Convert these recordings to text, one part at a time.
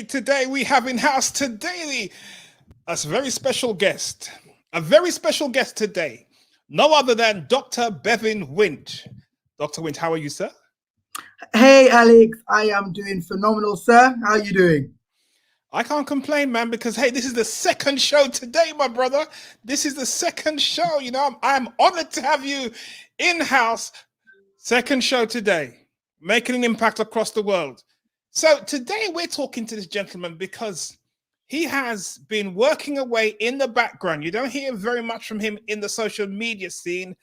Today we have in house today a very special guest. A very special guest today. No other than Dr. Bevin Wint. Dr. Wint, how are you, sir? Hey, Alex. I am doing phenomenal, sir. How are you doing? I can't complain, man, because hey, this is the second show today, my brother. This is the second show. You know, I'm honored to have you in house. Second show today, making an impact across the world. So today we're talking to this gentleman because he has been working away in the background. You don't hear very much from him in the social media scene,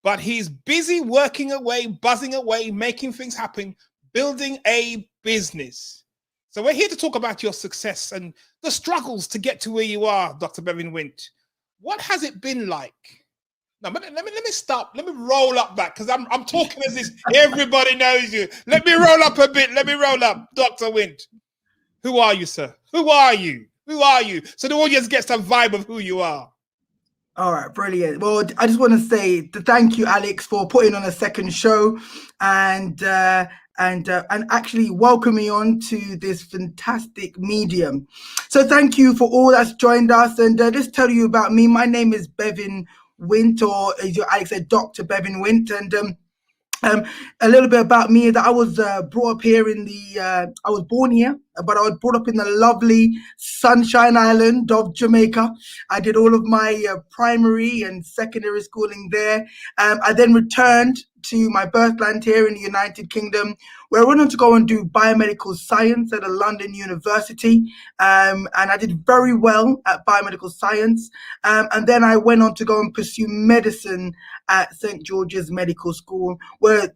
but he's busy working away, buzzing away, making things happen, building a business. So we're here to talk about your success and the struggles to get to where you are, Dr. Bevin Wint. What has it been like? Now, let me stop. Let me roll up back because I'm talking as if everybody knows you. Let me roll up a bit. Let me roll up, Dr. Wint. Who are you, sir? Who are you? Who are you? So the audience gets a vibe of who you are. All right, brilliant. Well, I just want to say thank you, Alex, for putting on a second show and actually welcome me on to this fantastic medium. So thank you for all that's joined us. And just tell you about me. My name is Bevin Wint, or as Alex said, Dr. Bevin Wint. And a little bit about me is that I was brought up here I was born here, but I was brought up in the lovely Sunshine Island of Jamaica. I did all of my primary and secondary schooling there. I then returned to my birthland here in the United Kingdom, where I went on to go and do biomedical science at a London university. And I did very well at biomedical science. And then I went on to go and pursue medicine at St. George's Medical School,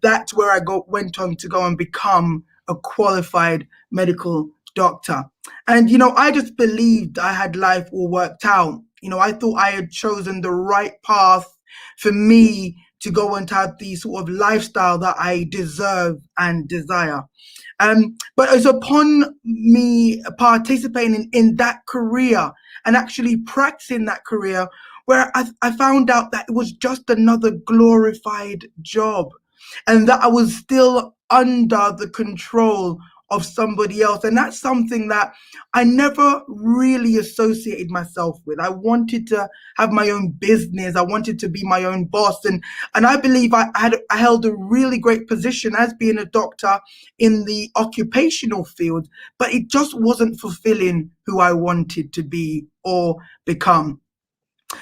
that's where I went on to go and become a qualified medical doctor. And, I just believed I had life all worked out. I thought I had chosen the right path for me to go and have the sort of lifestyle that I deserve and desire. But it's upon me participating in that career and actually practicing that career where I found out that it was just another glorified job and that I was still under the control of somebody else. And that's something that I never really associated myself with. I wanted to have my own business. I wanted to be my own boss. And I believe I held a really great position as being a doctor in the occupational field, but it just wasn't fulfilling who I wanted to be or become.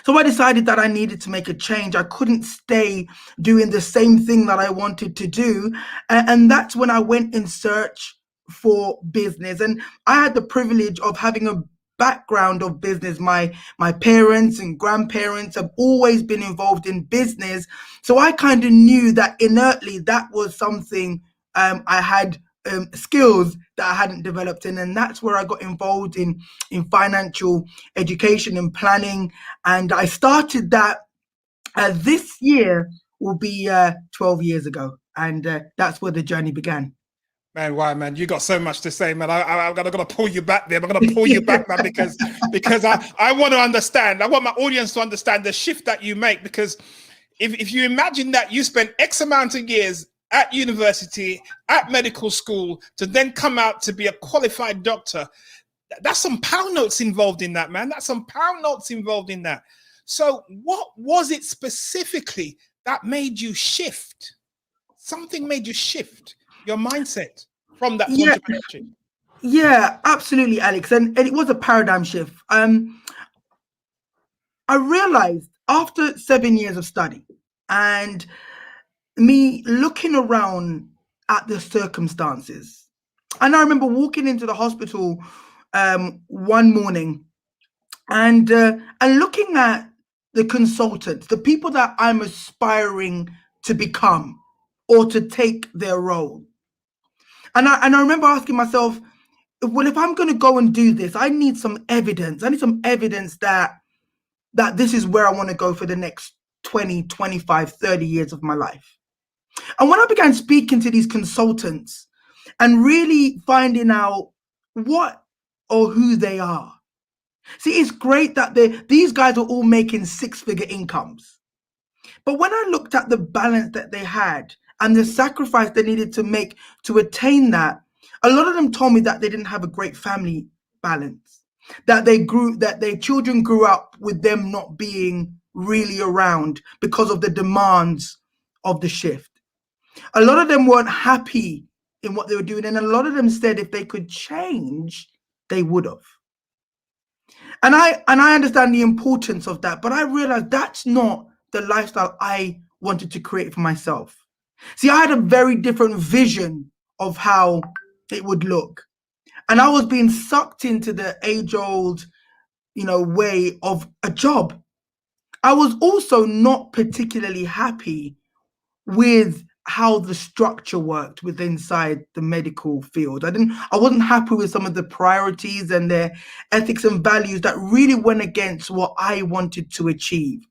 So I decided that I needed to make a change. I couldn't stay doing the same thing that I wanted to do. And that's when I went in search for business. And I had the privilege of having a background of business. My parents and grandparents have always been involved in business. So I kind of knew that inertly that was something I had skills that I hadn't developed in, and that's where I got involved in financial education and planning. And I started that this year will be 12 years ago, and that's where the journey began. Man, why, man? You got so much to say, man. I'm gonna pull you back there. I'm gonna pull you back, man, because I want to understand. I want my audience to understand the shift that you make. Because if you imagine that you spent X amount of years at university, at medical school, to then come out to be a qualified doctor, that's some pound notes involved in that, man. That's some pound notes involved in that. So what was it specifically that made you shift? Something made you shift your mindset from that entrepreneurship. Yeah, absolutely, Alex. And it was a paradigm shift. I realized after 7 years of study and me looking around at the circumstances, and I remember walking into the hospital one morning and looking at the consultants, the people that I'm aspiring to become or to take their role. And I remember asking myself, well, if I'm going to go and do this, I need some evidence. I need some evidence that this is where I want to go for the next 20, 25, 30 years of my life. And when I began speaking to these consultants and really finding out what or who they are, see, it's great that these guys are all making six-figure incomes. But when I looked at the balance that they had and the sacrifice they needed to make to attain that, A lot of them told me that they didn't have a great family balance, that their children grew up with them not being really around because of the demands of the shift. A lot of them weren't happy in what they were doing, and a lot of them said if they could change, they would have. And I understand the importance of that, but I realized that's not the lifestyle I wanted to create for myself. See, I had a very different vision of how it would look. And I was being sucked into the age-old, way of a job. I was also not particularly happy with how the structure worked with inside the medical field. I wasn't happy with some of the priorities and their ethics and values that really went against what I wanted to achieve.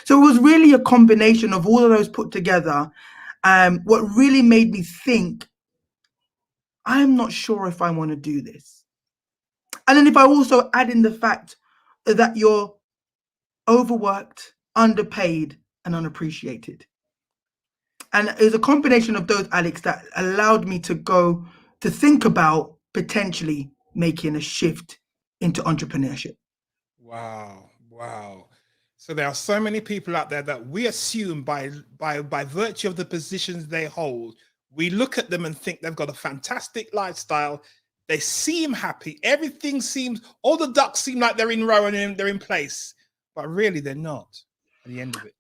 So it was really a combination of all of those put together. What really made me think, I'm not sure if I want to do this. And then if I also add in the fact that you're overworked, underpaid, and unappreciated. And it was a combination of those, Alex, that allowed me to think about potentially making a shift into entrepreneurship. Wow. So there are so many people out there that we assume by virtue of the positions they hold, we look at them and think they've got a fantastic lifestyle. They seem happy. Everything seems, all the ducks seem like they're in row and they're in place, but really they're not at the end of it.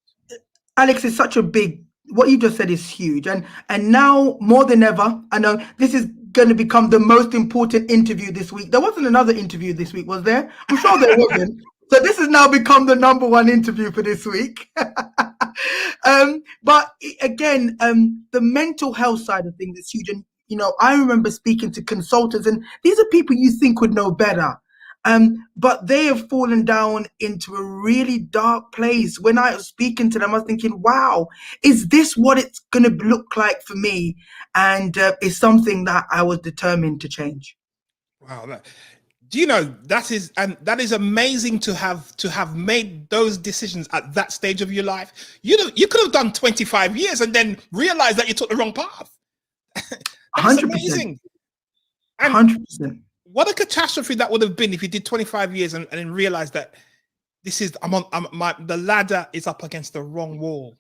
Alex, it's such a big, what you just said is huge. And now more than ever, I know this is going to become the most important interview this week. There wasn't another interview this week, was there? I'm sure there wasn't. So this has now become the number one interview for this week. But again, the mental health side of things is huge. And, I remember speaking to consultants, and these are people you think would know better. But they have fallen down into a really dark place. When I was speaking to them, I was thinking, wow, is this what it's going to look like for me? And it's something that I was determined to change. Wow. Do you know that is amazing to have made those decisions at that stage of your life? You could have done 25 years and then realized that you took the wrong path. That's 100%. amazing. And 100%. What a catastrophe that would have been if you did 25 years and then realized that the ladder is up against the wrong wall.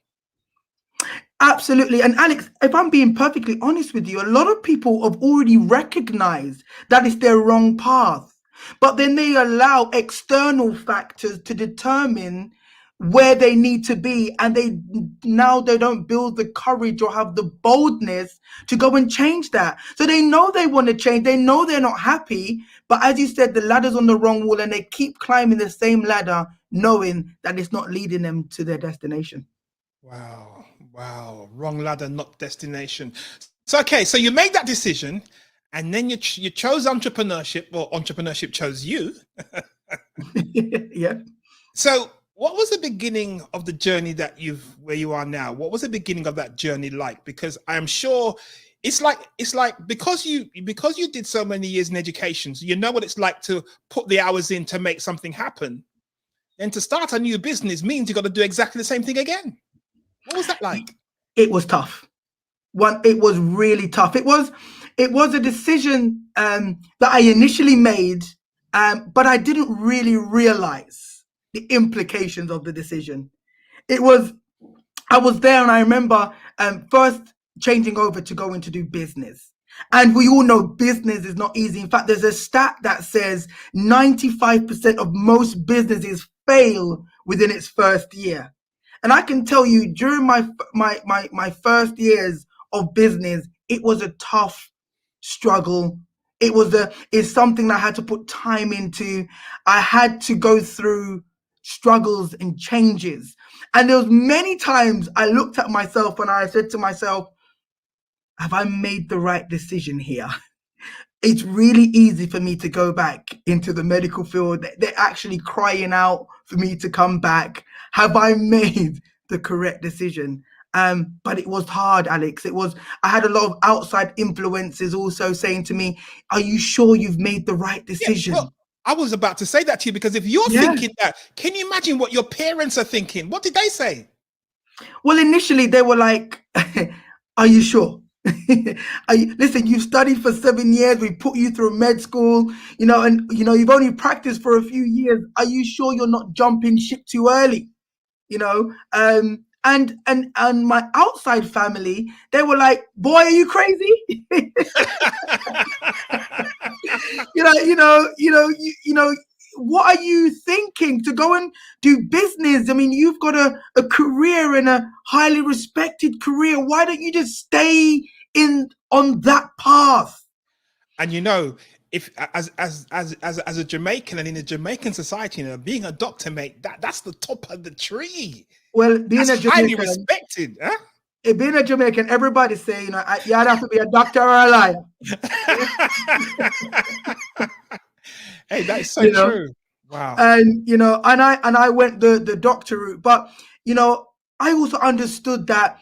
Absolutely. And Alex, if I'm being perfectly honest with you, a lot of people have already recognized that it's their wrong path, but then they allow external factors to determine where they need to be, and they don't build the courage or have the boldness to go and change that. So they know they want to change, they know they're not happy, but as you said, the ladder's on the wrong wall, and they keep climbing the same ladder knowing that it's not leading them to their destination. Wow, wrong ladder, not destination. So okay, so you made that decision, and then you chose entrepreneurship, or entrepreneurship chose you. Yeah. So what was the beginning of the journey where you are now? What was the beginning of that journey like? Because I am sure it's like because you did so many years in education, so you know what it's like to put the hours in to make something happen. And to start a new business means you got to do exactly the same thing again. What was that like? It was tough. It was really tough. It was a decision that I initially made, but I didn't really realize the implications of the decision. I was there, and I remember first changing over to going to do business. And we all know business is not easy. In fact, there's a stat that says 95% of most businesses fail within its first year. And I can tell you, during my first years of business, it was a tough struggle. It's something that I had to put time into. I had to go through struggles and changes. And there was many times I looked at myself and I said to myself, have I made the right decision here? It's really easy for me to go back into the medical field. They're actually crying out for me to come back. Have I made the correct decision? But it was hard, Alex. I had a lot of outside influences also saying to me, are you sure you've made the right decision? Yeah, well, I was about to say that to you, because if you're thinking that, can you imagine what your parents are thinking? What did they say? Well, initially they were like, are you sure? Listen, you've studied for 7 years. We put you through med school, and you've only practiced for a few years. Are you sure you're not jumping ship too early? And my outside family, they were like, "Boy, are you crazy?" What are you thinking to go and do business? I mean, you've got a career and a highly respected career. Why don't you just stay on that path? And if as a Jamaican and in a Jamaican society, being a doctor, mate, that's the top of the tree. Well, being that's a highly Jamaican, respected, huh? Being a Jamaican, everybody say, you'd have to be a doctor or a liar. Hey, that is so true. Wow. And I went the doctor route, but I also understood that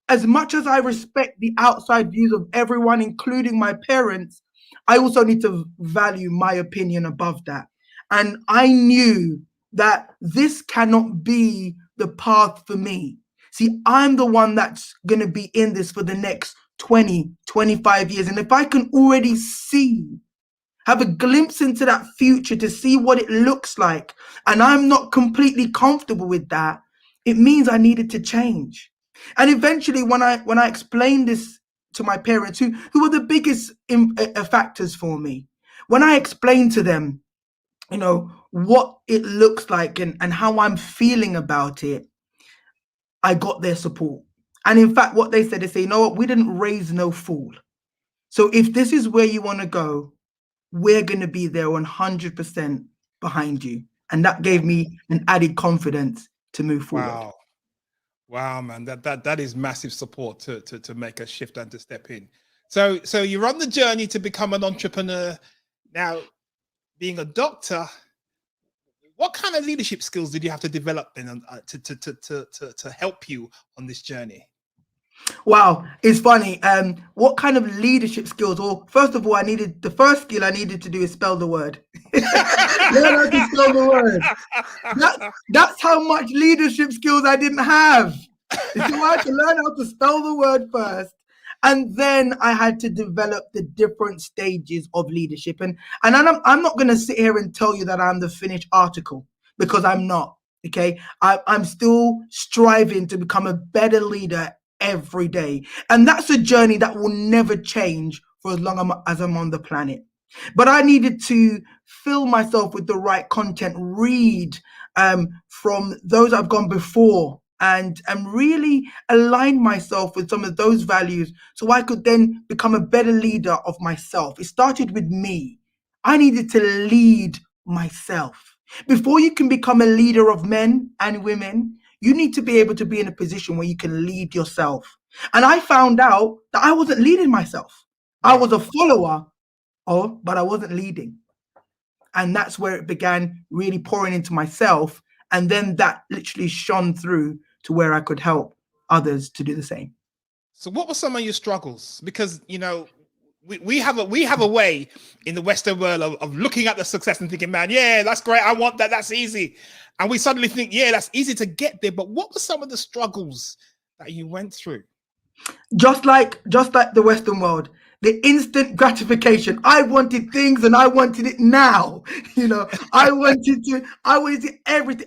as much as I respect the outside views of everyone, including my parents, I also need to value my opinion above that. And I knew that this cannot be the path for me. See, I'm the one that's going to be in this for the next 20, 25 years. And if I can already have a glimpse into that future to see what it looks like, and I'm not completely comfortable with that, it means I needed to change. And eventually, when I explained this to my parents, who were the biggest factors for me, when I explained to them, what it looks like and how I'm feeling about it, I got their support. And in fact, what they said, they say, you know what, we didn't raise no fool. So if this is where you want to go, we're going to be there 100% behind you. And that gave me an added confidence to move forward. Wow, man, that is massive support to make a shift and to step in. So you're on the journey to become an entrepreneur. Now, being a doctor, what kind of leadership skills did you have to develop then to help you on this journey? Wow, it's funny. What kind of leadership skills? Well, first of all, the first skill I needed to do is spell the word. Learn how to spell the word. That's how much leadership skills I didn't have. So I had to learn how to spell the word first. And then I had to develop the different stages of leadership. And I'm not going to sit here and tell you that I'm the finished article, because I'm not. Okay. I'm still striving to become a better leader every day. And that's a journey that will never change for as long as I'm on the planet. But I needed to fill myself with the right content, read from those I've gone before, and really align myself with some of those values so I could then become a better leader of myself. It started with me. I needed to lead myself. Before you can become a leader of men and women, you need to be able to be in a position where you can lead yourself. And I found out that I wasn't leading myself. I was a follower, but I wasn't leading. And that's where it began really pouring into myself. And then that literally shone through to where I could help others to do the same. So what were some of your struggles? Because, we have a way in the Western world of looking at the success and thinking, man, yeah, that's great. I want that. That's easy. And we suddenly think, yeah, that's easy to get there. But what were some of the struggles that you went through? Just like the Western world, the instant gratification. I wanted things and I wanted it now. I wanted everything.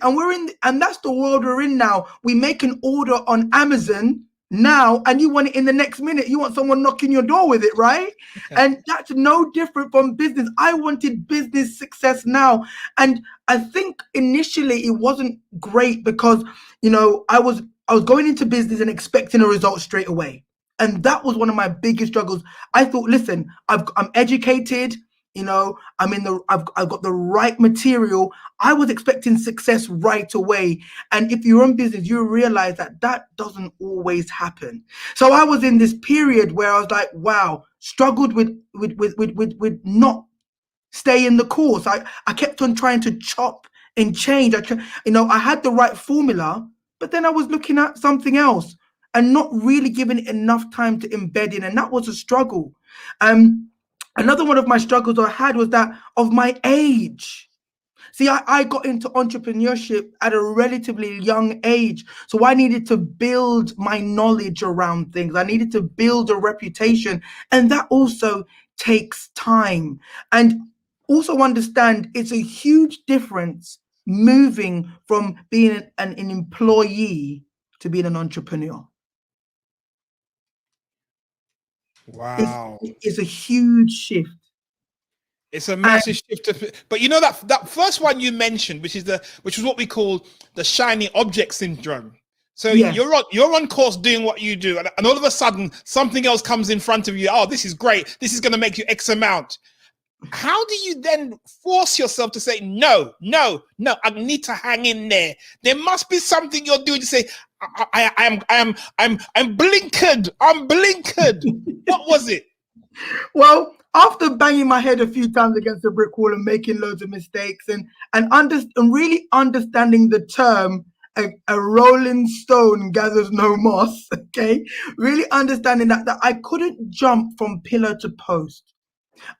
And that's the world we're in now. We make an order on Amazon now and you want it in the next minute. You want someone knocking your door with it, right? And that's no different from business. I wanted business success now. And I think initially it wasn't great because, I was going into business and expecting a result straight away. And that was one of my biggest struggles. I thought, listen, I'm educated, I've got the right material. I was expecting success right away. And if you're in business, you realize that doesn't always happen. So I was in this period where I was like, wow, struggled with not staying the course. I kept on trying to chop and change. I had the right formula, but then I was looking at something else and not really giving it enough time to embed in. And that was a struggle. Another one of my struggles I had was that of my age. See, I got into entrepreneurship at a relatively young age. So I needed to build my knowledge around things. I needed to build a reputation. And that also takes time. And also understand it's a huge difference moving from being an employee to being an entrepreneur. Wow. It's a huge shift. It's a And massive shift. But you know that first one you mentioned, which is what we call the shiny object syndrome. So yes, you're on course doing what you do, and all of a sudden something else comes in front of you. Oh, this is great. This is going to make you X amount. How do you then force yourself to say no, no, no? I need to hang in there. There must be something you're doing to say, I'm blinkered. I'm blinkered. What was it? well, after banging my head a few times against the brick wall and making loads of mistakes and really understanding the term a rolling stone gathers no moss, okay, really understanding that I couldn't jump from pillar to post.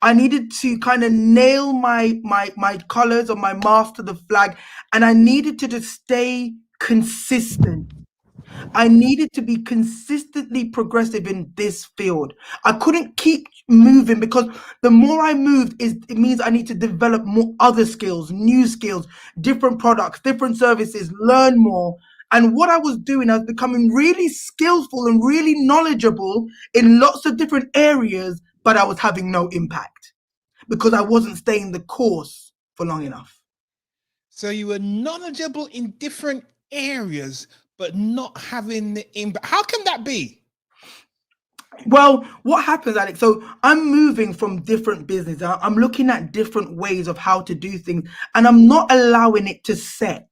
I needed to kind of nail my colors or my mast to the flag, and I needed to just stay consistent. I needed to be consistently progressive in this field. I couldn't keep moving because the more I moved, it means I need to develop more other skills, new skills, different products, different services, learn more. And what I was doing, I was becoming really skillful and really knowledgeable in lots of different areas, but I was having no impact because I wasn't staying the course for long enough. So you were knowledgeable in different areas, but not having the impact. How can that be? Well, what happens, Alex? So I'm moving from different business. I'm looking at different ways of how to do things, and I'm not allowing it to set.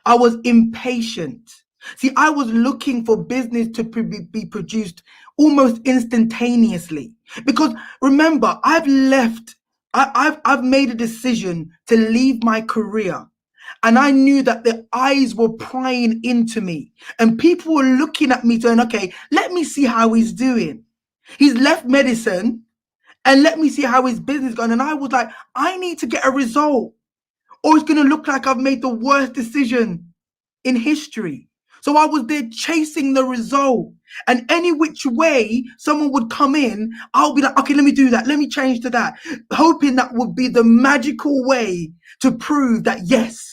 I was impatient. See, I was looking for business to be produced almost instantaneously. Because remember, I've made a decision to leave my career. And I knew that the eyes were prying into me, and people were looking at me saying, okay, let me see how he's doing. He's left medicine, and let me see how his business is going. And I was like, I need to get a result, or it's going to look like I've made the worst decision in history. So I was there chasing the result. And any which way someone would come in, I'll be like, okay, let me do that. Let me change to that. Hoping that would be the magical way to prove that, yes,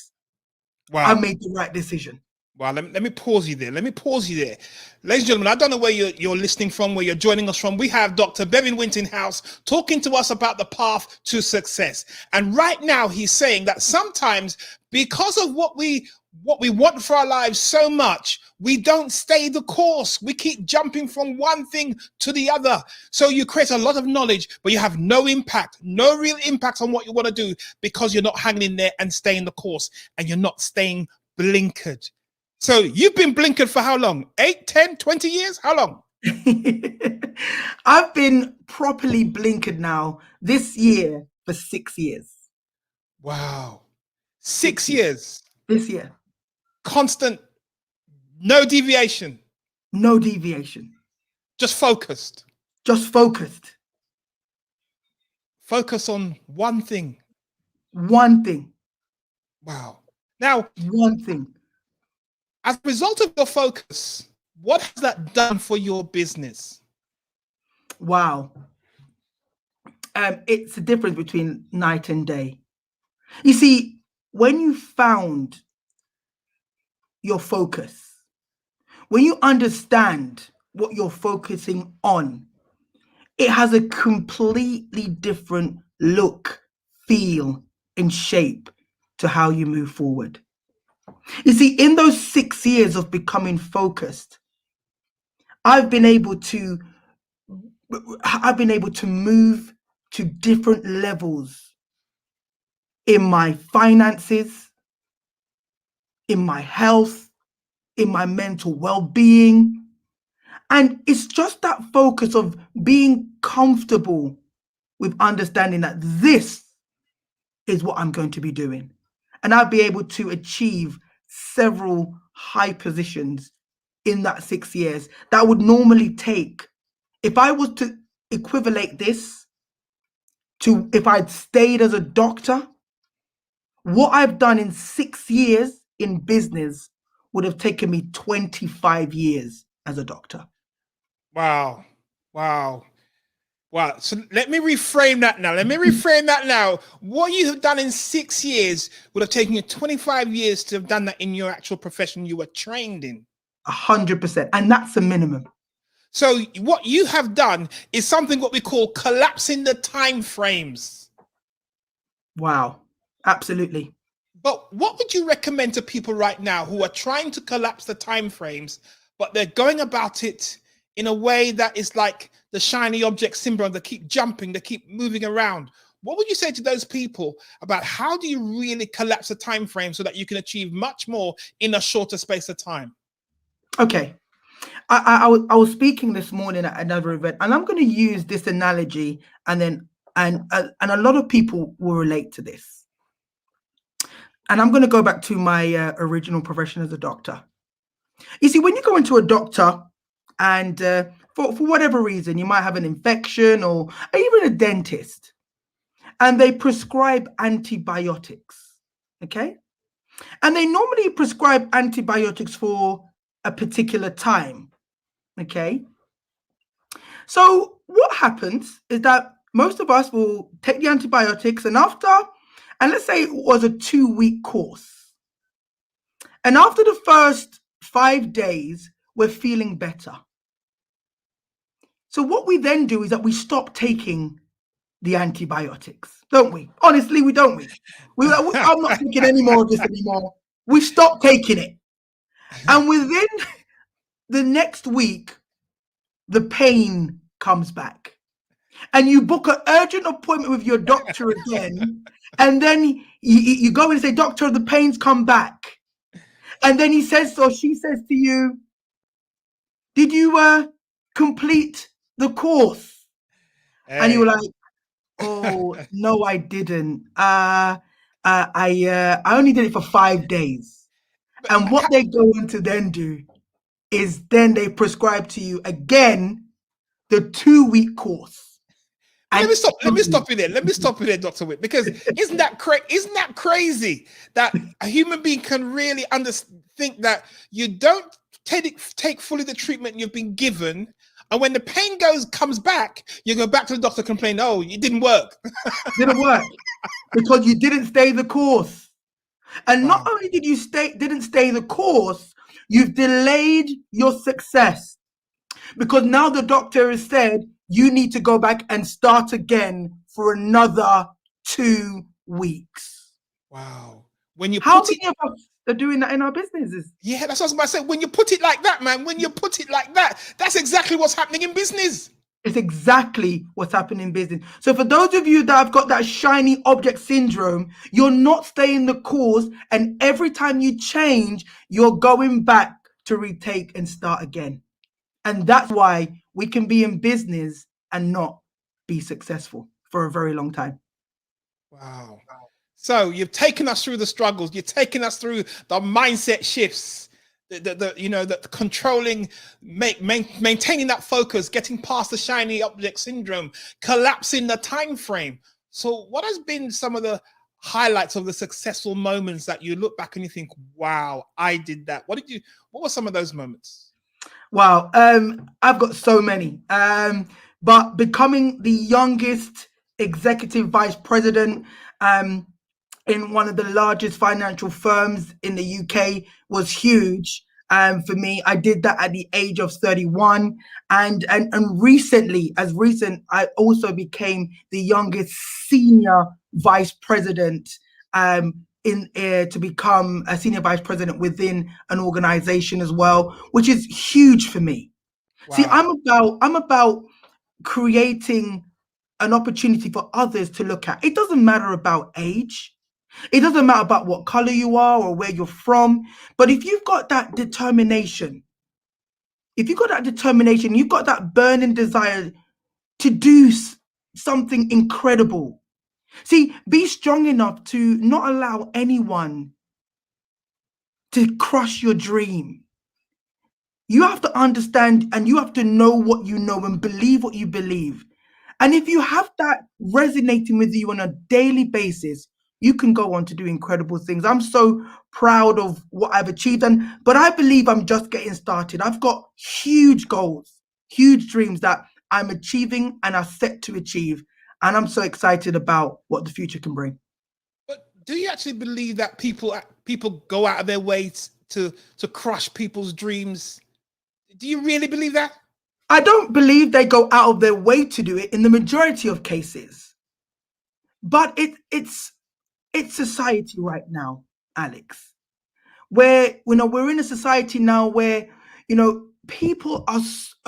I Wow. made the right decision. Well, let me pause you there. Let me pause you there. Ladies and gentlemen, I don't know where you're listening from, where you're joining us from. We have Dr. Bevin Wint in house talking to us about the path to success. And right now he's saying that sometimes because of what we want for our lives so much, we don't stay the course. We keep jumping from one thing to the other. So you create a lot of knowledge, but you have no impact, no real impact on what you want to do because you're not hanging in there and staying the course, and you're not staying blinkered. So you've been blinkered for how long? 8, 10, 20 years? How long? I've been properly blinkered now this year for 6 years. Wow. 6 years. This year. Constant, no deviation. No deviation. Just focused. Just focused. Focus on one thing. One thing. Wow. Now, one thing. As a result of your focus, what has that done for your business? Wow. It's the difference between night and day. You see, when you found your focus, when you understand what you're focusing on, it has a completely different look, feel, and shape to how you move forward. You see, in those 6 years of becoming focused, I've been able to move to different levels in my finances, in my health, in my mental well-being. And it's just that focus of being comfortable with understanding that this is what I'm going to be doing. And I'll be able to achieve several high positions in that 6 years that would normally take, if I was to equivalent this to if I'd stayed as a doctor What I've done in 6 years in business would have taken me 25 years as a doctor. Wow. Wow. Wow. So let me reframe that now. What you have done in 6 years would have taken you 25 years to have done that in your actual profession you were trained in. 100%. And that's the minimum. So what you have done is something what we call collapsing the time frames. Wow. Absolutely. But what would you recommend to people right now who are trying to collapse the time frames, but they're going about it in a way that is like the shiny object syndrome? They keep jumping, they keep moving around. What would you say to those people about how do you really collapse the time frame so that you can achieve much more in a shorter space of time? Okay. I was speaking this morning at another event, and I'm going to use this analogy, and a lot of people will relate to this. And I'm going to go back to my original profession as a doctor. You see, when you go into a doctor, and for whatever reason, you might have an infection, or even a dentist, and they prescribe antibiotics. Okay, and they normally prescribe antibiotics for a particular time. Okay. So what happens is that most of us will take the antibiotics, and let's say it was a 2-week course. And after the first 5 days, we're feeling better. So what we then do is that we stop taking the antibiotics, don't we? Honestly, we don't. I'm not taking any more of this anymore. We stop taking it. And within the next week, the pain comes back. And you book an urgent appointment with your doctor again. And then you go and say, doctor, the pain's come back. And then he says, or she says to you, did you complete the course? Hey. And you were like, oh, no, I didn't. I only did it for 5 days. And what they go on to then do is then they prescribe to you again the 2-week course. Let me stop you there, Dr. Wint, because isn't that crazy that a human being can really think that you don't take fully the treatment you've been given, and when the pain comes back, you go back to the doctor, complain, oh, it didn't work. Didn't work because you didn't stay the course. And wow. Not only didn't stay the course, you've delayed your success, because now the doctor has said you need to go back and start again for another 2 weeks. Wow. When you How many of us are doing that in our businesses? Yeah, that's what I was about to say. When you put it like that, man, that's exactly what's happening in business. It's exactly what's happening in business. So for those of you that have got that shiny object syndrome, you're not staying the course, and every time you change, you're going back to retake and start again. And that's why we can be in business and not be successful for a very long time. Wow. So you've taken us through the struggles. You've taken us through the mindset shifts, the controlling, maintaining that focus, getting past the shiny object syndrome, collapsing the time frame. So what has been some of the highlights of the successful moments that you look back and you think, wow, I did that? What were some of those moments? Wow, I've got so many. But becoming the youngest executive vice president in one of the largest financial firms in the UK was huge for me. I did that at the age of 31, and recently, I also became the youngest senior vice president to become a senior vice president within an organization as well, which is huge for me. Wow. See, I'm about creating an opportunity for others to look at. It doesn't matter about age. It doesn't matter about what color you are or where you're from. But if you've got that determination, you've got that burning desire to do something incredible. See, be strong enough to not allow anyone to crush your dream. You have to understand, and you have to know what you know and believe what you believe. And if you have that resonating with you on a daily basis, you can go on to do incredible things. I'm so proud of what I've achieved, but I believe I'm just getting started. I've got huge goals, huge dreams that I'm achieving and are set to achieve. And I'm so excited about what the future can bring. But do you actually believe that people go out of their way to crush people's dreams? Do you really believe that? I don't believe they go out of their way to do it in the majority of cases. But it's society right now, Alex, where we're in a society now where people are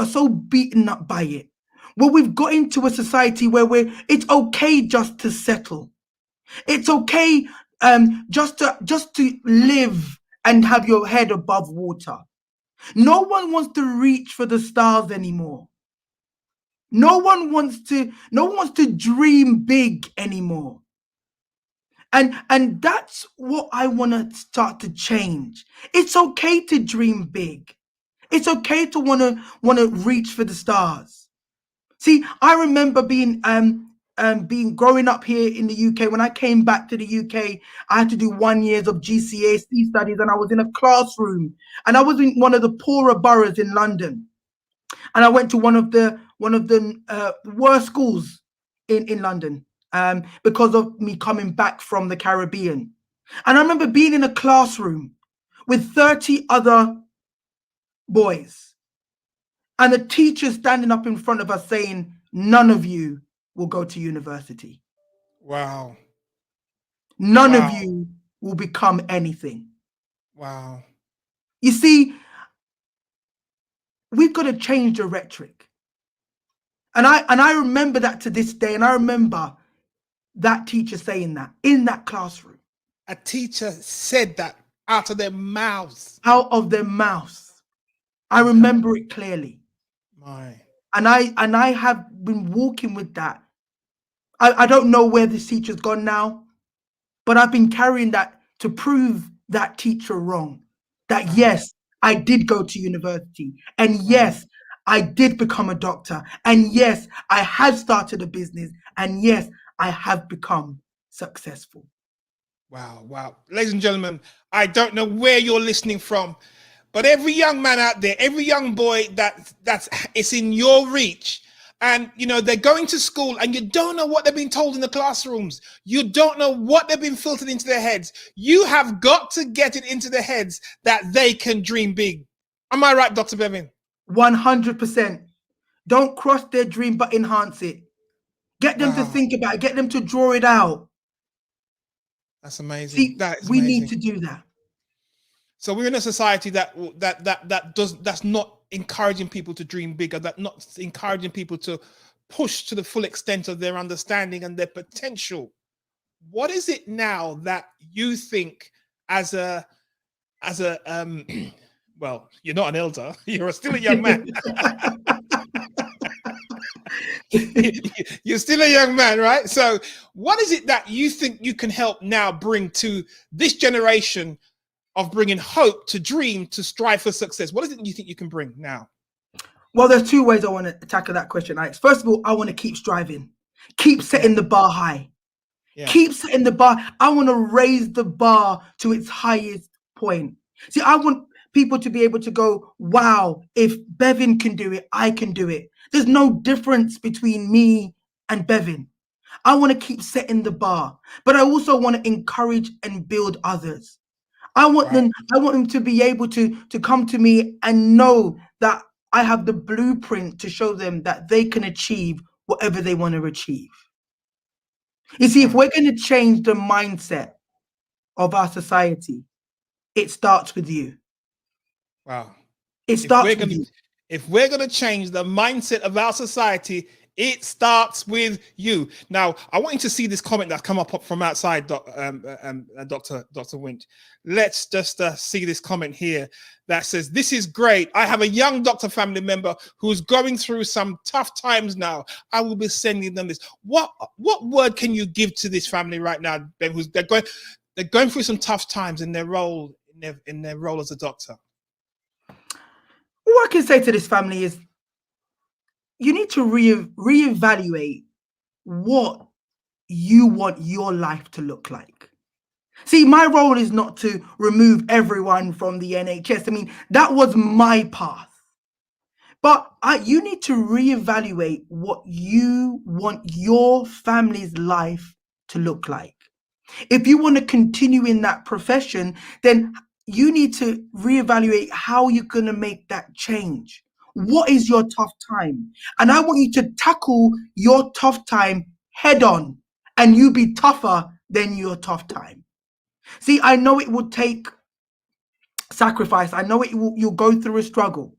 so beaten up by it. Well, we've got into a society where it's okay just to settle. It's okay just to live and have your head above water. No one wants to reach for the stars anymore. No one wants to dream big anymore. And that's what I want to start to change. It's okay to dream big. It's okay to want to reach for the stars. See, I remember being growing up here in the UK. When I came back to the UK, I had to do 1 year of GCSE studies, and I was in a classroom, and I was in one of the poorer boroughs in London, and I went to one of the worst schools in London because of me coming back from the Caribbean. And I remember being in a classroom with 30 other boys, and the teacher standing up in front of us saying, "None of you will go to university. Wow. None of you will become anything." Wow. You see, we've got to change the rhetoric. And I remember that to this day, and I remember that teacher saying that in that classroom. A teacher said that out of their mouths. Out of their mouths. I remember it clearly. My. And I have been walking with that. I don't know where this teacher's gone now, but I've been carrying that to prove that teacher wrong. That yes, I did go to university, and yes, I did become a doctor, and yes, I have started a business, and yes, I have become successful. Wow, wow. Ladies and gentlemen, I don't know where you're listening from, but every young man out there, every young boy that's it's in your reach, and they're going to school and you don't know what they've been told in the classrooms. You don't know what they've been filtered into their heads. You have got to get it into their heads that they can dream big. Am I right, Dr. Bevin? 100%. Don't crush their dream, but enhance it. Get them to think about it. Get them to draw it out. That's amazing. See, that is we amazing. need to do that. So we're in a society that's not encouraging people to dream bigger, that not encouraging people to push to the full extent of their understanding and their potential. What is it now that you think as a well, you're not an elder, you're still a young man. You're still a young man, right? So what is it that you think you can help now bring to this generation of bringing hope to dream, to strive for success? What is it you think you can bring now? Well, there's two ways I want to tackle that question, Alex. First of all, I want to keep striving, keep setting the bar high, keep setting the bar. I want to raise the bar to its highest point. See, I want people to be able to go, wow, if Bevin can do it, I can do it. There's no difference between me and Bevin. I want to keep setting the bar, but I also want to encourage and build others. I want them to be able to come to me and know that I have the blueprint to show them that they can achieve whatever they want to achieve. You see, if we're going to change the mindset of our society, it starts with you. Wow. It starts with you. If we're going to change the mindset of our society, it starts with you. Now, I want you to see this comment that's come up from outside, Dr. Wint. Let's just see this comment here that says, "This is great. I have a young doctor family member who's going through some tough times now. I will be sending them this." What word can you give to this family right now, Ben? They're going through some tough times in their role as a doctor. What I can say to this family is, you need to reevaluate what you want your life to look like. See, my role is not to remove everyone from the NHS. I mean, that was my path. But you need to reevaluate what you want your family's life to look like. If you want to continue in that profession, then you need to reevaluate how you're going to make that change. What is your tough time? And I want you to tackle your tough time head on, and you be tougher than your tough time. See, I know it will take sacrifice. I know you'll go through a struggle,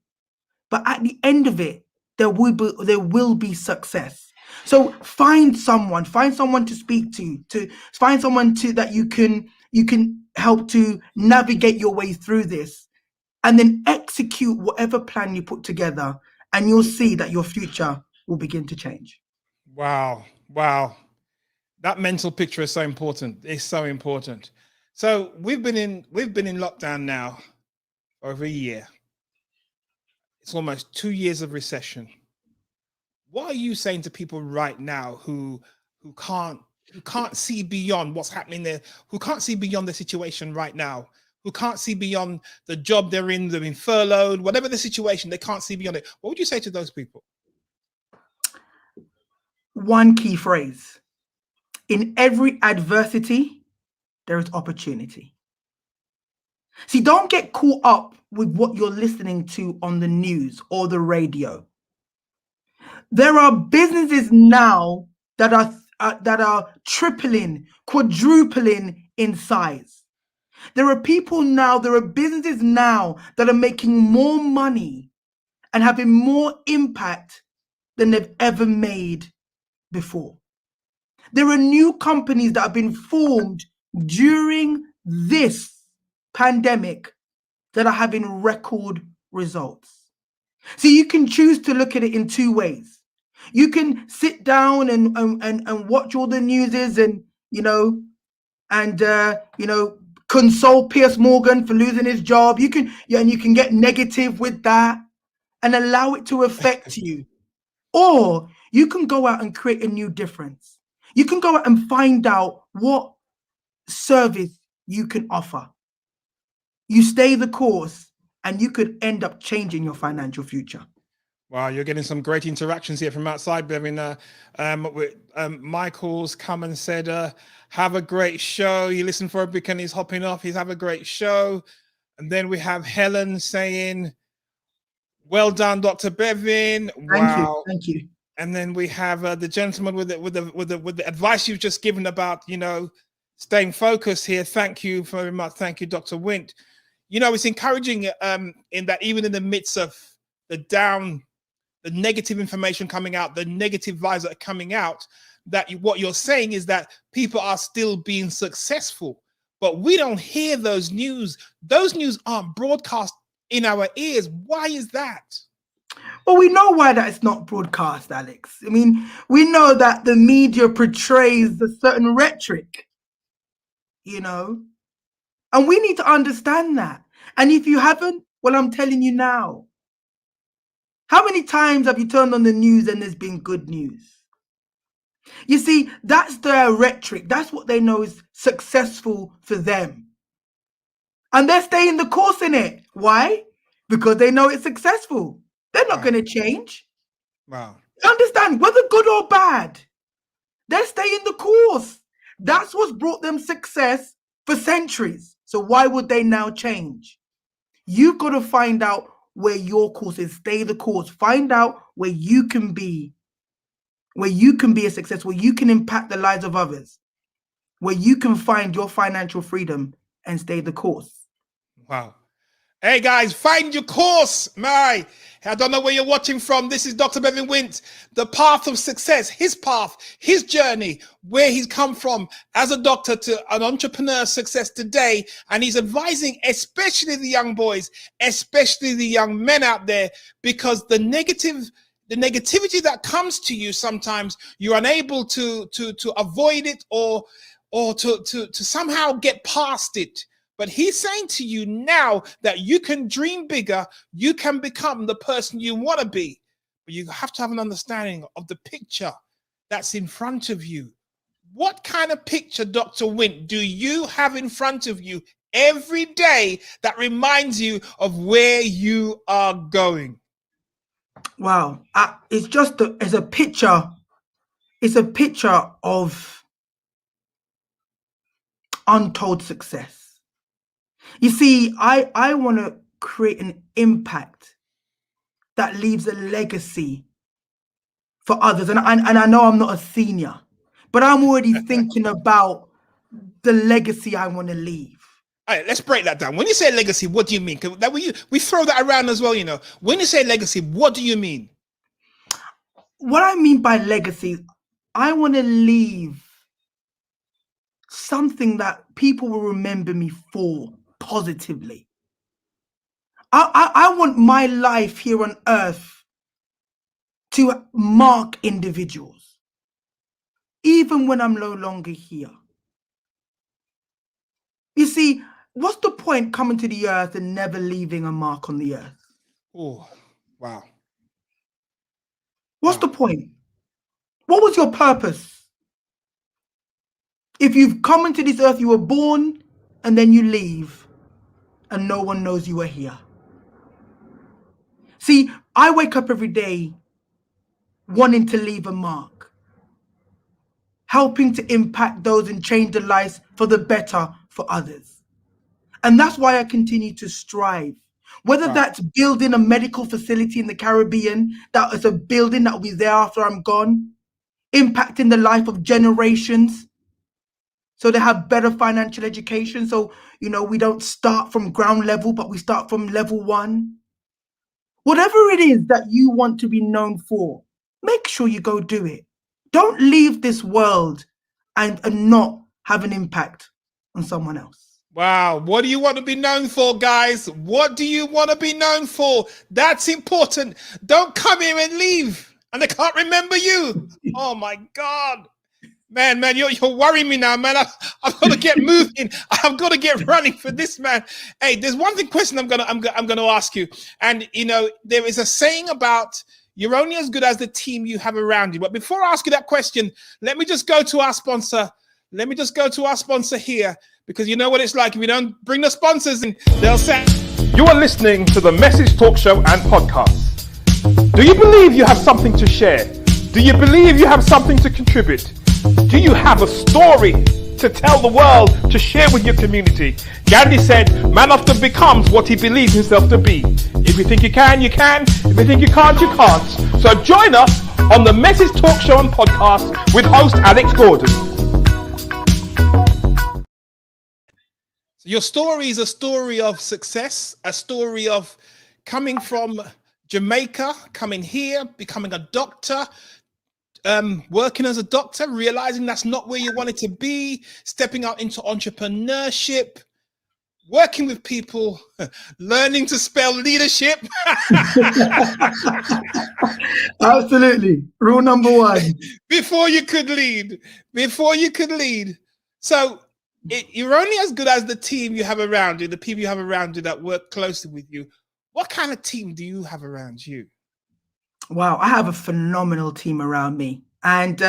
but at the end of it, there will be success. So find someone to speak to find someone that you can help to navigate your way through this, and then execute whatever plan you put together, and you'll see that your future will begin to change. Wow. That mental picture is so important. It's so important. So we've been in lockdown now for over a year. It's almost 2 years of recession. What are you saying to people right now who can't see beyond what's happening there, who can't see beyond the situation right now, who can't see beyond the job they're in, they've been furloughed, whatever the situation, they can't see beyond it? What would you say to those people? One key phrase: in every adversity, there is opportunity. See, don't get caught up with what you're listening to on the news or the radio. There are businesses now that are tripling, quadrupling in size. There are businesses now that are making more money and having more impact than they've ever made before. There are new companies that have been formed during this pandemic that are having record results. So you can choose to look at it in two ways. You can sit down and watch all the newses and console Piers Morgan for losing his job. You can get negative with that and allow it to affect you. Or you can go out and create a new difference. You can go out and find out what service you can offer. You stay the course, and you could end up changing your financial future. Wow, you're getting some great interactions here from outside, Bevin. Michael's come and said, have a great show. You listen for a bit and he's hopping off. He's have a great show. And then we have Helen saying, well done, Dr. Bevin. Wow. Thank you. And then we have the gentleman with the advice you've just given about, staying focused here. Thank you very much. Thank you, Dr. Wint. It's encouraging in that even in the midst of the negative information coming out, the negative vibes that are coming out, that what you're saying is that people are still being successful, but we don't hear those news. Those news aren't broadcast in our ears. Why is that? Well, we know why that is not broadcast, Alex. I mean, we know that the media portrays a certain rhetoric, and we need to understand that. And if you haven't, well, I'm telling you now. How many times have you turned on the news and there's been good news? You see, that's their rhetoric. That's what they know is successful for them. And they're staying the course in it. Why? Because they know it's successful. They're not going to change. Wow. Understand, whether good or bad, they're staying the course. That's what's brought them success for centuries. So why would they now change? You've got to find out where your course is. Stay the course. Find out where you can be a success, where you can impact the lives of others, where you can find your financial freedom and stay the course. Wow. Hey guys, find your course. I don't know where you're watching from. This is Dr. Bevin Wint, the path of success, his path, his journey, where he's come from as a doctor to an entrepreneur success today. And he's advising especially the young boys, especially the young men out there, because the negativity that comes to you, sometimes you're unable to avoid it or to somehow get past it. But he's saying to you now that you can dream bigger, you can become the person you want to be, but you have to have an understanding of the picture that's in front of you. what kind of picture, Dr. Wint, do you have in front of you every day that reminds you of where you are going? Wow, it's just it's a picture. It's a picture of untold success. You see, I want to create an impact that leaves a legacy for others. And I know I'm not a senior, but I'm already thinking about the legacy I want to leave. All right, let's break that down. When you say legacy, what do you mean? 'Cause that we throw that around as well, you know. When you say legacy, what do you mean? What I mean by legacy, I want to leave something that people will remember me for positively. I want my life here on earth to mark individuals, even when I'm no longer here. You see, what's the point coming to the earth and never leaving a mark on the earth? Oh, wow. What's the point? What was your purpose? If you've come into this earth, you were born and then you leave and no one knows you were here. See, I wake up every day wanting to leave a mark, helping to impact those and change the lives for the better for others. And that's why I continue to strive. Whether that's building a medical facility in the Caribbean, that is a building that will be there after I'm gone, impacting the life of generations so they have better financial education. So, you know, we don't start from ground level, but we start from level 1. Whatever it is that you want to be known for, make sure you go do it. Don't leave this world and not have an impact on someone else. Wow. What do you want to be known for, guys? What do you want to be known for? That's important. Don't come here and leave and they can't remember you. Oh my God. Man, you're worrying me now, man. I've got to get moving. I've got to get running for this, man. Hey, there's one question I'm gonna ask you. And you know, there is a saying about you're only as good as the team you have around you. But before I ask you that question, let me just go to our sponsor. Let me just go to our sponsor here, because you know what it's like. If we don't bring the sponsors in, they'll say. You are listening to the Message Talk Show and Podcast. Do you believe you have something to share? Do you believe you have something to contribute? Do you have a story to tell the world, to share with your community? Gandhi said, man often becomes what he believes himself to be. If you think you can, you can. If you think you can't, you can't. So join us on the Message Talk Show and Podcast with host Alex Gordon. Your story is a story of success, a story of coming from Jamaica, coming here, becoming a doctor, working as a doctor, realizing that's not where you wanted to be, stepping out into entrepreneurship, working with people, learning to spell leadership. Absolutely. Rule number 1. Before you could lead. So you're only as good as the team you have around you, the people you have around you that work closely with you. What kind of team do you have around you? Wow, I have a phenomenal team around me. And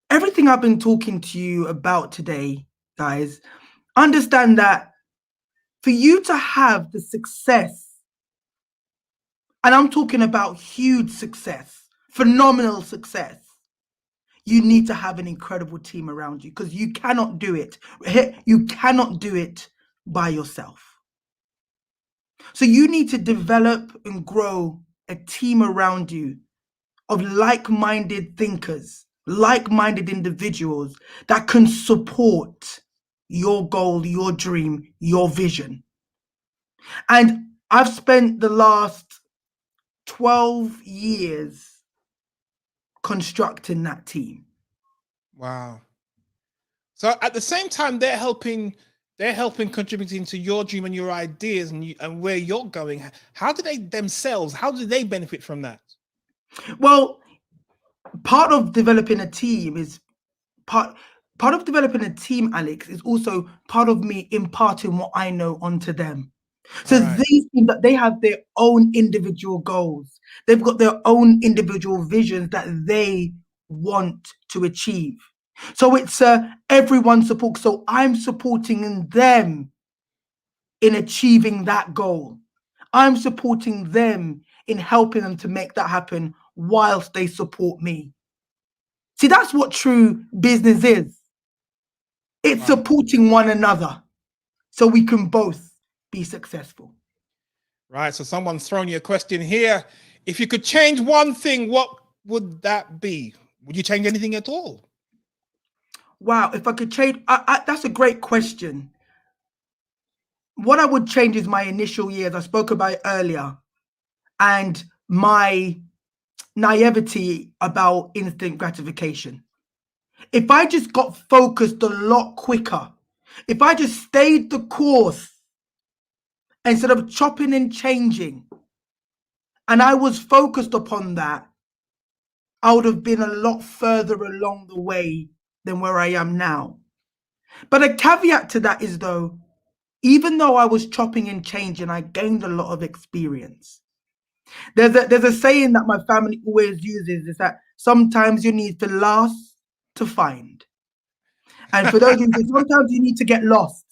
everything I've been talking to you about today, guys, understand that for you to have the success, and I'm talking about huge success, phenomenal success, you need to have an incredible team around you, because you cannot do it. You cannot do it by yourself. So you need to develop and grow a team around you of like-minded thinkers, like-minded individuals that can support your goal, your dream, your vision. And I've spent the last 12 years constructing that team. Wow. So at the same time, they're helping contributing to your dream and your ideas and where you're going. How do they benefit from that? Well, part of developing a team is part of developing a team, Alex, is also part of me imparting what I know onto them. So these teams, that they have their own individual goals. They've got their own individual visions that they want to achieve. So it's everyone support. So I'm supporting them in achieving that goal. I'm supporting them in helping them to make that happen whilst they support me. See, that's what true business is. It's supporting one another so we can both be successful. Right. So someone's thrown you a question here. If you could change one thing, what would that be? Would you change anything at all? Wow, if I could change, that's a great question. What I would change is my initial years. I spoke about it earlier, and my naivety about instant gratification. If I just got focused a lot quicker, if I just stayed the course instead of chopping and changing, and I was focused upon that, I would have been a lot further along the way than where I am now. But a caveat to that is, though, even though I was chopping and changing, I gained a lot of experience. There's a saying that my family always uses, is that sometimes you need to last to find. And for those who say, sometimes you need to get lost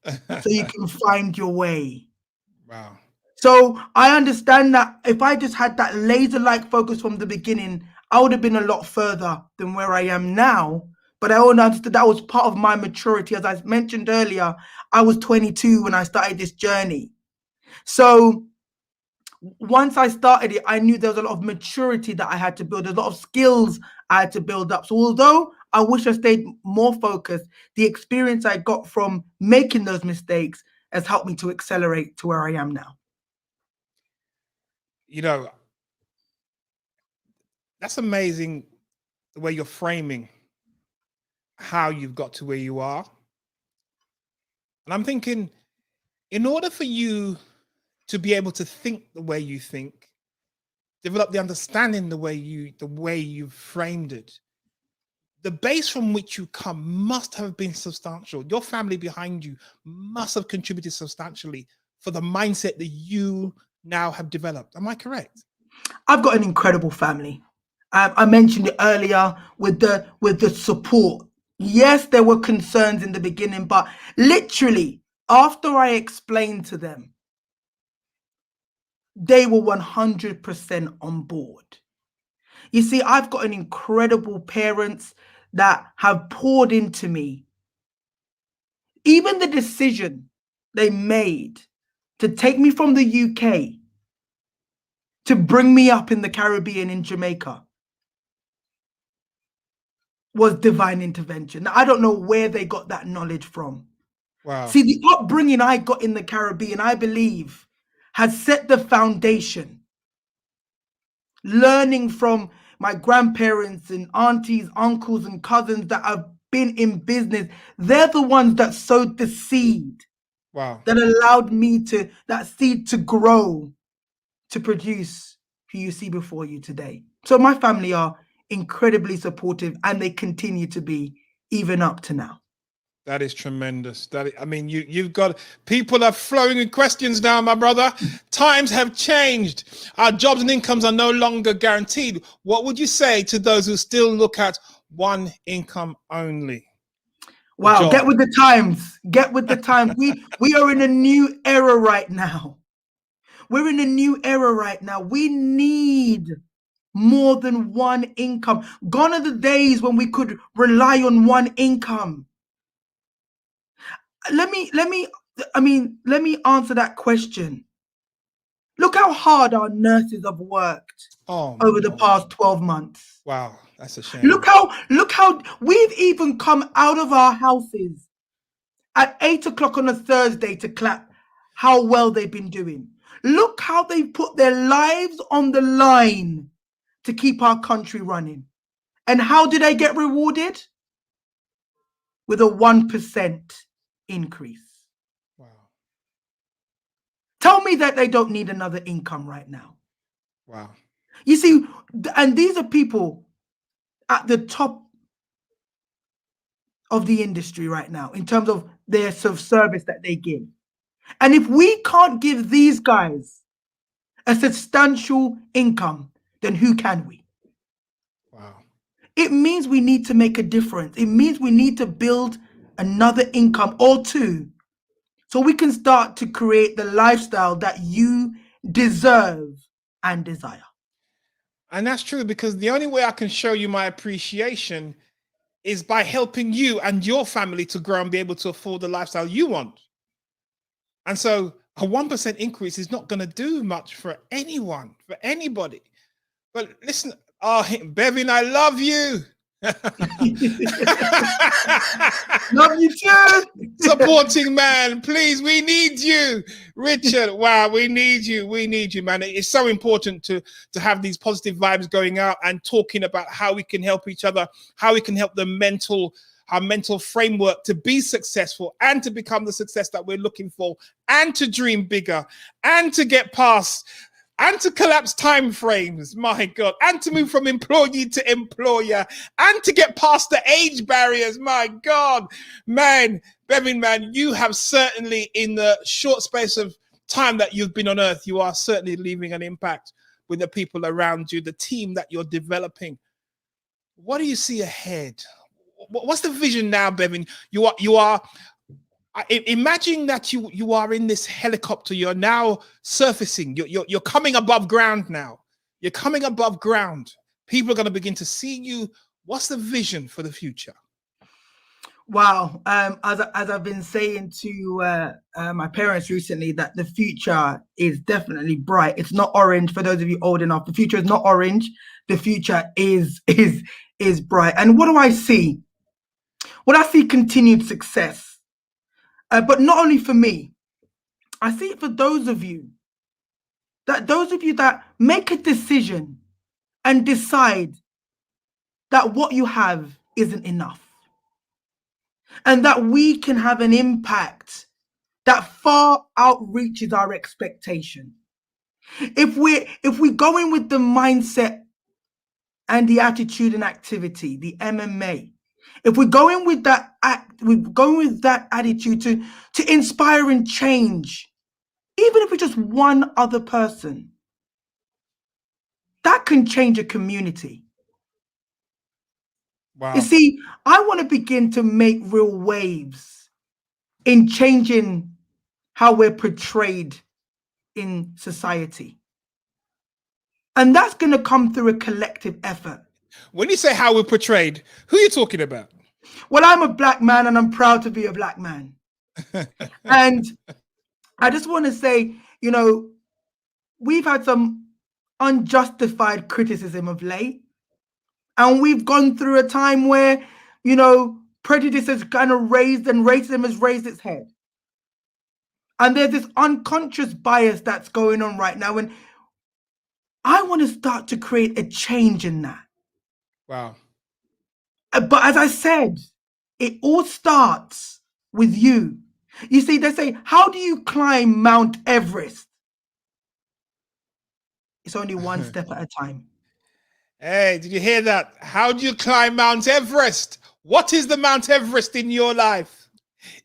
so you can find your way. Wow. So I understand that if I just had that laser-like focus from the beginning, I would have been a lot further than where I am now. But I also understood that was part of my maturity. As I mentioned earlier, I was 22 when I started this journey. So once I started it, I knew there was a lot of maturity that I had to build, a lot of skills I had to build up. So although I wish I stayed more focused, the experience I got from making those mistakes has helped me to accelerate to where I am now. You know, that's amazing the way you're framing how you've got to where you are. And I'm thinking, in order for you to be able to think the way you think, develop the understanding the way you've framed it, the base from which you come must have been substantial. Your family behind you must have contributed substantially for the mindset that you now have developed. Am I correct? I've got an incredible family. I mentioned it earlier with the support. Yes, there were concerns in the beginning, but literally after I explained to them, they were 100% on board. You see, I've got an incredible parents that have poured into me. Even the decision they made to take me from the UK to bring me up in the Caribbean in Jamaica was divine intervention. Now, I don't know where they got that knowledge from. Wow. See, the upbringing I got in the Caribbean, I believe, has set the foundation. Learning from my grandparents and aunties, uncles, and cousins that have been in business, they're the ones that sowed the seed. Wow. That allowed me that seed to grow, to produce who you see before you today. So my family are incredibly supportive, and they continue to be even up to now. That is tremendous. I mean, you've got people are flowing in questions now, my brother. Times have changed. Our jobs and incomes are no longer guaranteed. What would you say to those who still look at one income only? Wow, get with the times. Get with the times. We are in a new era right now. We're in a new era right now. We need more than one income. Gone are the days when we could rely on one income. Let me answer that question. Look how hard our nurses have worked over the past 12 months. Wow, that's a shame. Look how we've even come out of our houses at 8 o'clock on a Thursday to clap how well they've been doing. Look how they've put their lives on the line to keep our country running. And how do they get rewarded? With a 1% increase. Wow. Tell me that they don't need another income right now. Wow. You see, and these are people at the top of the industry right now in terms of their service that they give. And if we can't give these guys a substantial income, then who can we? Wow. it means we need to make a difference. It means we need to build another income or two so we can start to create the lifestyle that you deserve and desire. And that's true, because the only way I can show you my appreciation is by helping you and your family to grow and be able to afford the lifestyle you want. And so a 1% increase is not going to do much for anyone, for anybody. But listen, Bevin, I love you. Love you too. Supporting man, please, we need you. Richard, wow, we need you. We need you, man. It's so important to have these positive vibes going out and talking about how we can help each other, how we can help our mental framework to be successful and to become the success that we're looking for, and to dream bigger, and to get past, and to collapse time frames, my God, and to move from employee to employer, and to get past the age barriers, my God. Man, Bevin, man, you have certainly, in the short space of time that you've been on earth, you are certainly leaving an impact with the people around you, the team that you're developing. What do you see ahead? What's the vision now, Bevin? You are imagine that you are in this helicopter. You're now surfacing. You're coming above ground now. You're coming above ground. People are going to begin to see you. What's the vision for the future? Wow. As I've been saying to my parents recently, that the future is definitely bright. It's not orange. For those of you old enough, the future is not orange. The future is bright. And what do I see? Well, I see continued success. But not only for me, I see it for those of you that make a decision and decide that what you have isn't enough, and that we can have an impact that far outreaches our expectation. If we go in with the mindset and the attitude and activity, the MMA, if we go in with that attitude to inspire and change, even if it's just one other person, that can change a community. Wow. You see, I want to begin to make real waves in changing how we're portrayed in society. And that's going to come through a collective effort. When you say how we're portrayed, who are you talking about? Well, I'm a black man and I'm proud to be a black man. And I just want to say, we've had some unjustified criticism of late. And we've gone through a time where, prejudice has kind of raised and racism has raised its head. And there's this unconscious bias that's going on right now. And I want to start to create a change in that. Wow. But as I said, it all starts with you. You see, they say, how do you climb Mount Everest? It's only one step at a time. Hey, did you hear that? How do you climb Mount Everest? What is the Mount Everest in your life?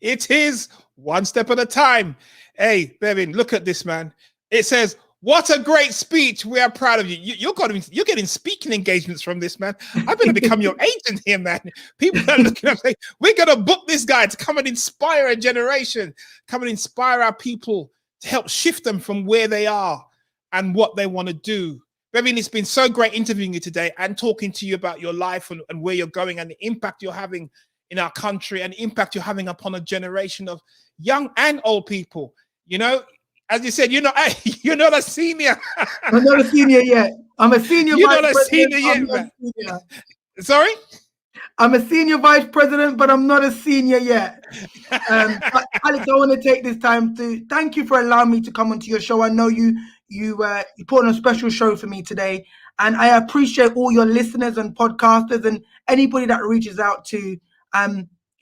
It is one step at a time. Hey, Bevin, look at this, man. It says, what a great speech. We are proud of you. You're getting speaking engagements from this, man. I better become your agent here, man. People are looking up saying, we're going to book this guy to come and inspire a generation, come and inspire our people to help shift them from where they are and what they want to do. Bevin, it's been so great interviewing you today and talking to you about your life and where you're going and the impact you're having in our country and the impact you're having upon a generation of young and old people. As you said, you're not a senior. I'm not a senior yet. I'm a senior You're vice not a president. senior yet, man. Sorry? I'm a senior vice president, but I'm not a senior yet. But Alex, I want to take this time to thank you for allowing me to come onto your show. I know you put on a special show for me today, and I appreciate all your listeners and podcasters and anybody that reaches out to.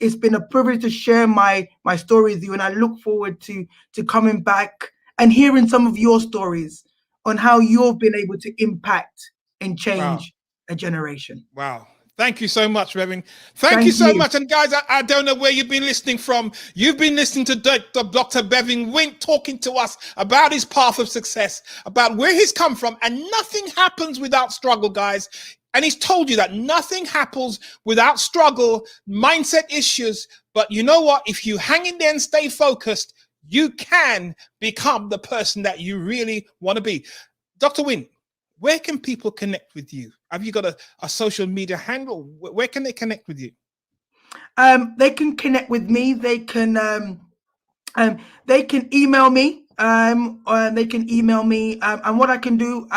It's been a privilege to share my story with you, and I look forward to coming back and hearing some of your stories on how you've been able to impact and change a generation. Wow. Thank you so much, Bevin. Thank you so much. And guys, I don't know where you've been listening from. You've been listening to Dr. Bevin Wint talking to us about his path of success, about where he's come from. And nothing happens without struggle, guys. And he's told you that nothing happens without struggle, mindset issues. But you know what? If you hang in there and stay focused, you can become the person that you really want to be. Dr. Wint, where can people connect with you? Have you got a social media handle? Where can they connect with you? They can connect with me. They can email me. They can email me. And what I can do,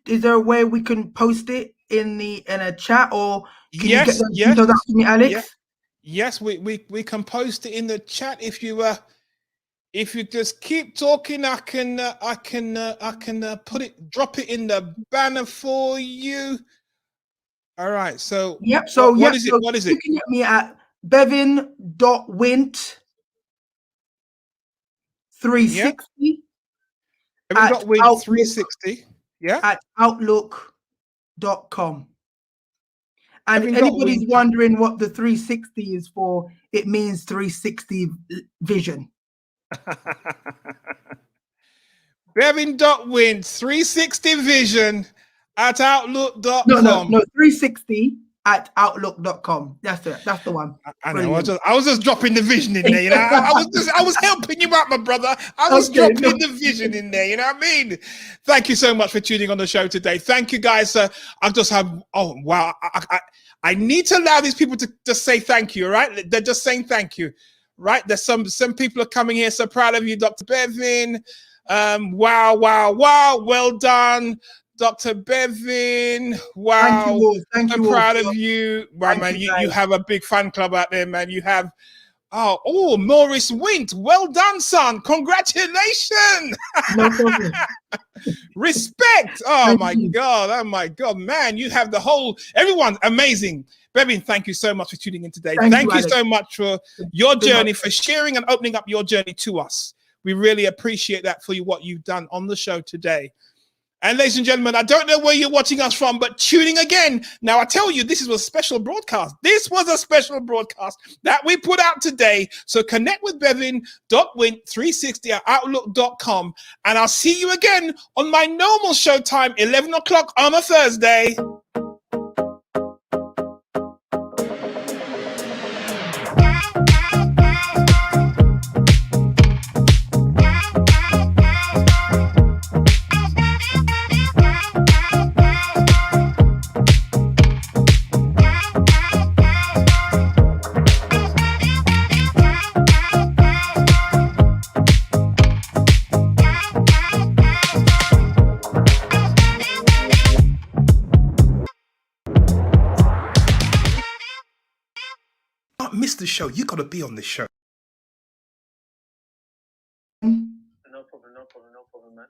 is there a way we can post it in a chat, or can you get those details out to me, Alex? Yes, we can post it in the chat. If you just keep talking, I can drop it in the banner for you. All right. So yep. So what is it? What is it? You can get me at Bevin.Wint 360 at Bevin.Wint 360. Yeah. At outlook.com. And if Bevin. anybody's wondering what the 360 is for, it means 360 vision. Bevin.Wint 360 vision at outlook.com. No, 360 at outlook.com. That's the one. I know. I was just dropping the vision in there. You know, I was helping you out, my brother. I was dropping the vision in there. You know what I mean? Thank you so much for tuning on the show today. Thank you, guys. I just have. Oh wow! I need to allow these people to just say thank you. Right? They're just saying thank you. Right? There's some people are coming here. So proud of you, Dr. Bevin. Wow! Well done. Dr. Bevin, wow. Thank you. I'm proud of you. Wow, man, you have a big fan club out there, man. You have, Maurice Wint. Well done, son. Congratulations. No problem. Respect. Oh my God, man. You have everyone amazing. Bevin, thank you so much for tuning in today. Thank you so much for your journey, for sharing and opening up your journey to us. We really appreciate that for what you've done on the show today. And ladies and gentlemen, I don't know where you're watching us from, but tuning again. Now, I tell you, this is a special broadcast. This was a special broadcast that we put out today. So connect with Bevin.Wint 360 at outlook.com. And I'll see you again on my normal show time, 11 o'clock on a Thursday. Miss the show. You got to be on this show. No problem, man.